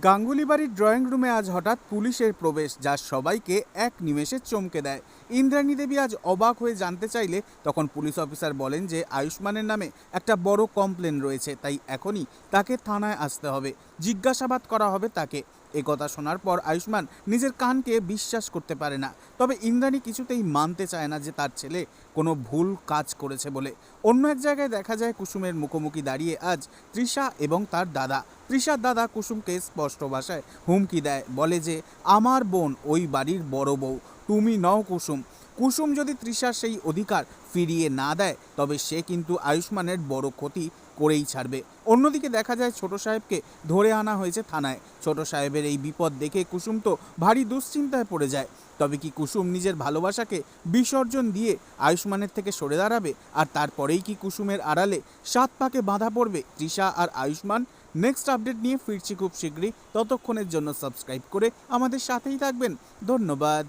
গাঙ্গুলি বাড়ির ড্রয়িং রুমে আজ হঠাৎ পুলিশের প্রবেশ, যা সবাইকে এক নিমেষে চমকে দেয়। ইন্দ্রাণী দেবী আজ অবাক হয়ে জানতে চাইলে তখন পুলিশ অফিসার বলেন যে আয়ুষ্মানের নামে একটা বড় কমপ্লেন রয়েছে, তাই এখনই তাকে থানায় আসতে হবে, জিজ্ঞাসাবাদ করা হবে তাকে। একথা শোনার পর আয়ুষ্মান নিজের কানকে বিশ্বাস করতে পারে না। তবে ইন্দ্রাণী কিছুতেই মানতে চায় না যে তার ছেলে কোনো ভুল কাজ করেছে বলে। অন্য এক জায়গায় দেখা যায় কুসুমের মুখোমুখি দাঁড়িয়ে আজ তৃষা এবং তার দাদা। তৃষার দাদা কুসুমকে স্পষ্ট ভাষায় হুমকি দেয়, বলে যে আমার বোন ওই বাড়ির বড় বউ, তুমি নও কুসুম। কুসুম যদি তৃষার সেই অধিকার ফিরিয়ে না দেয় তবে সে কিন্তু আয়ুষ্মানের বড় ক্ষতি করেই ছাড়বে। অন্যদিকে দেখা যায় ছোট সাহেবকে ধরে আনা হয়েছে থানায়। ছোট সাহেবের এই বিপদ দেখে কুসুম তো ভারী দুশ্চিন্তায় পড়ে যায়। তবে কি কুসুম নিজের ভালোবাসাকে বিসর্জন দিয়ে আয়ুষ্মানের থেকে সরে দাঁড়াবে? আর তারপরেই কি কুসুমের আড়ালে 7 পাকে বাঁধা পড়বে তৃষা আর আয়ুষ্মান? নেক্সট আপডেট নিয়ে ফিরছি খুব শীঘ্রই। ততক্ষণের জন্য সাবস্ক্রাইব করে আমাদের সাথেই থাকবেন। ধন্যবাদ।